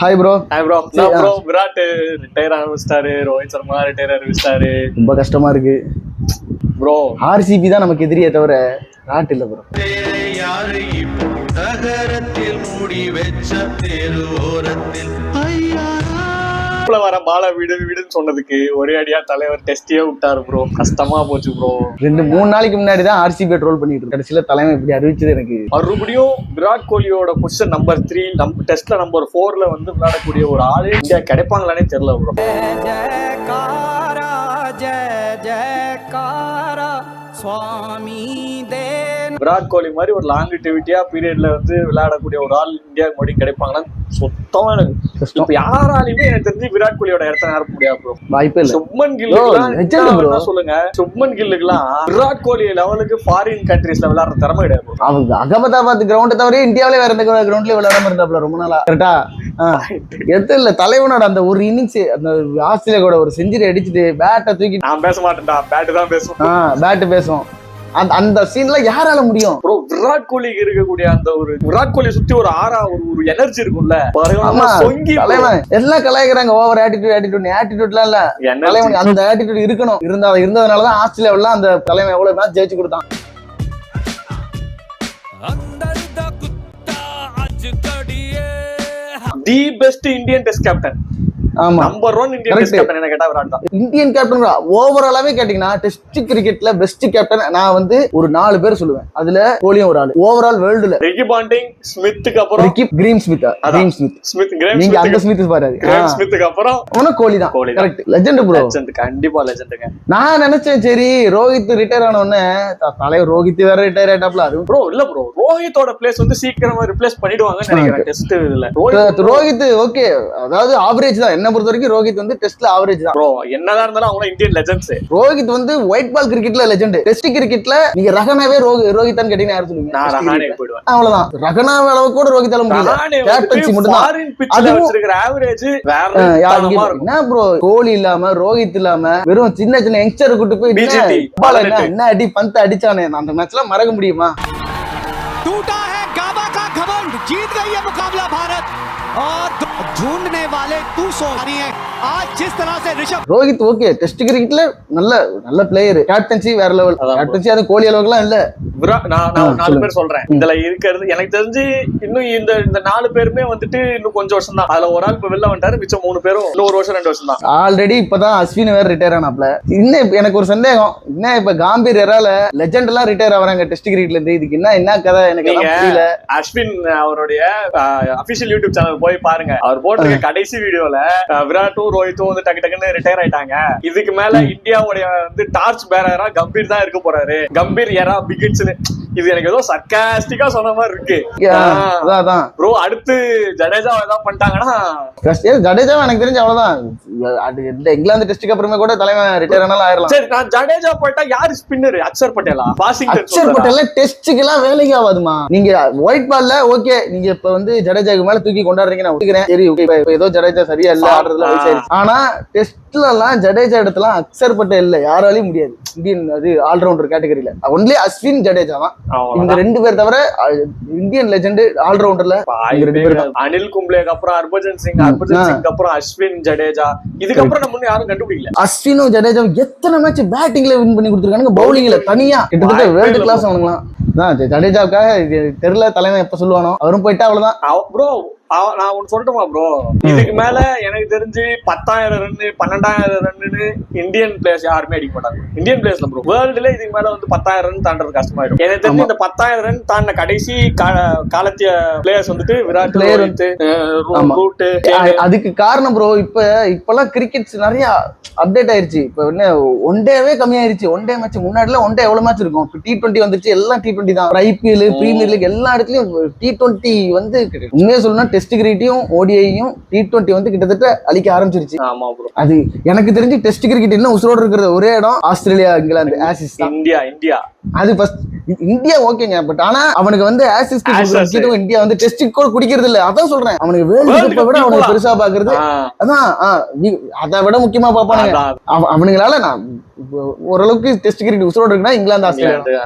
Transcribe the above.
Hi bro. Virat retire ஆரம்பிச்சிட்டாரு, Rohit Sharma retire ஆரம்பிச்சிட்டாரு. ரொம்ப கஷ்டமா இருக்கு ப்ரோ. ஆர்சிபி தான் நமக்கு எதிரியே தவிர விராட் இல்ல ப்ரோ. வர பால விடுன்னு சொன்னதுக்கு ஒரே அடியா தலைவர் டெஸ்டியே விட்டாரு ப்ரோ. கஷ்டமா போச்சு ப்ரோ. 2-3 நாளைக்கு முன்னாடி தான் ஆர்சிபி ட்ரோல் பண்ணிட்டு இருக்கு. கடைசியில தலைமை இப்படி அறிவிச்சது எனக்கு. மறுபடியும் விராட் கோலியோட பொசிஷன் நம்பர் 3 டெஸ்ட்ல நம்பர் 4ல வந்து விளையாடக்கூடிய ஒரு ஆளு இந்தியா கிடைப்பாங்களானே தெரியல ப்ரோ. விராட் கோலி மாதிரி ஒரு லாங்கிட்டிவிட்டியா பீரியட்ல வந்து விளையாடக்கூடிய ஒரு ஆள் இந்தியாவுக்கு மறுபடியும் கிடைப்பாங்கன்னா சுத்தமா எனக்கு இப்ப யாராலையுமே எனக்கு தெரிஞ்சு விராட் கோலியோட இடத்த நேர முடியாது ப்ரோ. வாய்ப்பே இல்ல. சுப்மன் கில்லுக்கு சொல்லுங்க, சுப்மன் கில்லுக்குலாம் விராட் கோலி லெவலுக்கு ஃபாரின் கண்ட்ரீஸ்ல விளையாடுற திறமை கிடையாது ப்ரோ. அவங்க அகமதாபாத் கிரவுண்ட் தவிர இந்தியாவிலே வேற எந்த கிரவுண்ட்லயும் விளையாடாம இருந்தாப்ல ரொம்ப நாளா. கரெக்டா எது இல்ல தலைவனோட அந்த ஒரு இன்னிங்ஸ் அந்த ஆஸ்திரேலியா கூட ஒரு செஞ்சுரி அடிச்சுட்டு பேட்டை தூக்கி நான் பேச மாட்டேன்டா, பேட்டு தான் பேசும். பேட்டு பேசும். அந்த சீன்ல யாரால முடியும் ப்ரோ? விராட் கோலிக்கு இருக்கக்கூடிய அந்த ஒரு விராட் கோலி சுத்தி ஒரு ஒரு எனர்ஜி இருக்கும்ல. எல்லாம் கலாய்க்கிறாங்க ஓவர் ஆட்டிடியூட்லாம் இல்ல. தலைவன் அந்த ஆட்டிடியூட் இருக்கணும். இருந்ததுனாலதான் ஆஸ்திரேலியாவில அந்த தலைவன் எவ்வளவு மேட்ச் ஜெயிச்சு கொடுத்தான். The best Indian test captain. ஆமா, நம்பர் 1 இந்தியன் டெஸ்ட் கேப்டன் என்ன கேட்டா விராட் தான். இந்தியன் கேப்டன் ஓவராலாவே கேட்டீங்கன்னா டெஸ்ட் கிரிக்கெட்ல பெஸ்ட் கேப்டன் நான் வந்து ஒரு 4 பேர் சொல்லுவேன். அதுல கோலியும் ஒரு ஆளு. ஓவரால் வேர்ல்டுல ரிக்கி பாண்டிங், ஸ்மித்துக்கு அப்புறம் கிரீம் ஸ்மித். நீங்க அந்த ஸ்மித் பாரு. ஸ்மித்துக்கு அப்புறம் அவனும் கோலி தான். கரெக்ட். Legend bro. கண்டிப்பா லெஜெண்டுங்க. நான் நினைச்சேன் சரி ரோஹித் ரிட்டையர் ஆன உடனே தலைவர் ரோஹித் வேற ரிட்டையர் ஆயிட்டாப்ல. அது ப்ரோ இல்ல ப்ரோ, ரோஹித்தோட பிளேஸ் வந்து சீக்கிரமா ரிப்ளேஸ் பண்ணிடுவாங்கன்னு நினைக்கிறேன் டெஸ்ட் இதுல. ரோஹித் ஓகே, அதாவது ஆவரேஜ் தான். என்ன பொறுத்த வரைக்கும் ரோஹித் வந்து டெஸ்ட்ல ஆவரேஜ் தான் ப்ரோ. என்னதான் இருந்தாலும் அவங்க இந்தியன் லெஜெண்ட்ஸ். ரோஹித் வந்து ஒயிட் பால் கிரிக்கெட்ல லெஜெண்ட். டெஸ்ட் கிரிக்கெட்ல நீங்க ரஹனாவே ரோஹித்தான் கேட்டீங்கன்னா யார் சொல்லுவீங்க? நான் ரஹானே போய்டுவேன். அவ்வளவுதான். ரஹனா அளவுக்கு கூட ரோஹித்தால முடியல. கேப்டன்சி மட்டும் தான். ஃபாரின் பிட்ச்ல வச்சிருக்கிற ஆவரேஜ் வேற லெவலா இருக்கும். என்ன ப்ரோ, கோலி இல்லாம ரோஹித் இல்லாம வெறும் சின்ன யங்ஸ்டர் கூட்டி போய் என்ன அடி பந்த் அடிச்சானே அந்த மேட்ச்ல மறக்க முடியுமா? टूटा है गाबा का घमंड, जीत गई है मुकाबला भारत और ढूंढने वाले तू सो रही है आज जिस तरह से ऋषभ. ரோஹித் ஓகே டெஸ்ட் கிரிக்கெட்ல நல்ல பிளேயர். கேப்டன்சி வேற லெவல். கேப்டன்சி அது கோலி அளவுக்குலாம் இல்ல. நான் 4 பேர் சொல்றேன். இதுல இருக்கிறது எனக்கு தெரிஞ்சு இன்னும் இந்த 4 பேருமே வந்துட்டு இன்னும் கொஞ்சம் வருஷம் தான். அதுல ஒரு ஆள் இப்ப வெளில வந்துட்டாரு. மிச்சம் 3 பேரும் இன்னும் 1 வருஷம் 2 வருஷம் தான். ஆல்ரெடி இப்பதான் அஸ்வின் வேற ரிட்டையர் ஆனாப்ல. இன்னும் எனக்கு ஒரு சந்தேகம், என்ன இப்ப காம்பீர் எரால லெஜெண்ட் எல்லாம் ரிட்டையர் ஆவறாங்க டெஸ்ட் கிரிக்கெட்ல இருந்து. இதுக்கு என்ன கதை எனக்கு புரியல. அஸ்வின் அவருடைய அபிஷியல் யூடியூப் சேனல் போய் பாருங்க. அவர் போட்டிருக்க கடைசி வீடியோல விராட்டும் ரோஹித்தும் வந்து டக்குன்னு ரிட்டையர் ஆயிட்டாங்க. இதுக்கு மேல இந்தியாவுடைய வந்து டார்ச் பேரரா கம்பீர் தான் இருக்க போறாரு. கம்பீர் எரா பிகின்ஸ். இது எனக்கு ஏதோ சர்க்காஸ்டிக்கா சொன்ன மாதிரி இருக்கு. அதான் ப்ரோ. அடுத்து ஜடேஜா ஏதாவது பண்ணிட்டாங்கன்னா ஜடேஜா எனக்கு தெரிஞ்சு அவ்வளவுதான். இங்கிலாந்து டெஸ்டுக்கு அப்புறமே கூட தலைவன் ரிட்டையர் ஆனாலும் ஆயிரலாம். சரி, நான் ஜடேஜா போயிட்டா யாரு ஸ்பின்னர்? அக்ஷர் பட்டேலா? அக்ஷர் பட்டேல் டெஸ்டுக்கு எல்லாம் வேலைக்கு ஆகாதுமா. நீங்க ஒயிட் பால்ல ஓகே, நீங்க இப்ப வந்து ஜடேஜாக்கு மேல தூக்கி கொண்டாடுறீங்க, நான் ஒத்துக்கிறேன். சரி, ஏதோ ஜடேஜா சரியா இல்ல ஆடுறதுல வயசாயிருச்சு. ஆனா டெஸ்ட்ல எல்லாம் ஜடேஜா இடத்துல அக்ஷர் பட்டேல் இல்ல யாராலையும் முடியாது. இந்தியன் அது ஆல்ரவுண்டர் கேட்டகரியில ஒன்லி அஸ்வின் ஜடேஜா தான். இவங்க 2 பேர் தவிர இந்தியன் லெஜெண்ட் ஆல்ரவுண்டர்ல அனில் கும்ப்ளேக்கு அப்புறம் ஹர்பஜன் சிங் அப்புறம் அஸ்வின் ஜடேஜா. இதுக்கப்புறம் நம்ம யாரும் கண்டுபிடிக்கல. அஸ்வினும் ஜடேஜா எத்தனை மேட்ச் பேட்டிங்ல வின் பண்ணி கொடுத்துருக்காங்க, பவுலிங்ல தனியா கிட்டத்தட்ட வேர்ல்டு கிளாஸ் அவனுங்களாம். ஜடேஜாவுக்காக தெரியல தலைவன் எப்ப சொல்லுவானோ அவரும் போயிட்டா அவ்வளவுதான் ப்ரோ. நான் ஒன்னு சொல்லட்டுமா ப்ரோ? இதுக்கு மேல எனக்கு தெரிஞ்சு 10,000 ரன் 12,000 ரன்னு இந்தியன் பிளேயர்ஸ் யாருமே அடிக்க மாட்டாங்க. இந்தியன் பிளேயர்ஸ்ல ப்ரோ வேர்ல்டுல இதுக்கு மேல வந்து 10,000 ரன் தாண்டது கஷ்டமாயிடும். எனக்கு தெரிஞ்சு இந்த 10,000 ரன் தாண்ட கடைசி காலத்திய பிளேயர்ஸ் வந்துட்டு விராட், ரூட். அதுக்கு காரணம் ப்ரோ இப்பெல்லாம் கிரிக்கெட் நிறைய அப்டேட் ஆயிருச்சு. இப்ப என்ன ஒன் டேவே கம்மியாயிருச்சு. ஒன் டே மேட்ச் முன்னாடில ஒன் டே எவ்வளவு மேட்ச் இருக்கும். T20 வந்துருச்சு. எல்லாம் T20 தான். IPL, பிரீமியர் லீக் எல்லா இடத்துலயும் T20 வந்து உண்மையா சொல்லணும்னா டெஸ்ட் கிரிக்கெட்டையும் ஓடிஐயும் T20 வந்து கிட்டத்தட்ட அழிக்க ஆரம்பிச்சிருச்சு. ஆமா ப்ரோ. அது எனக்கு தெரிஞ்சு டெஸ்ட் கிரிக்கெட் இன்னும் உசுரோடு இருக்கிற ஒரே இடம் ஆஸ்திரேலியா, இங்கிலாந்து, ஆசிஸ் தான். இந்தியா அது ஃபர்ஸ்ட். இந்தியா ஓகேங்க, பட் ஆனா அவனுக்கு வந்து ஆசிஸ்க்கு இந்தியா வந்து டெஸ்ட் கூட குடிக்கிறது இல்ல. அதான் சொல்றேன், அவனுக்கு வேர்ல்டு கப்பை விட அவனுக்கு பெருசா பாக்குறது அதான். அதை விட முக்கியமா பாப்பானுங்க அவனுங்களால. நான் ஓரளவுக்கு டெஸ்ட் கிரிக்கெட் உசுரோடு இருக்குன்னா இங்கிலாந்து, ஆஸ்திரேலியா.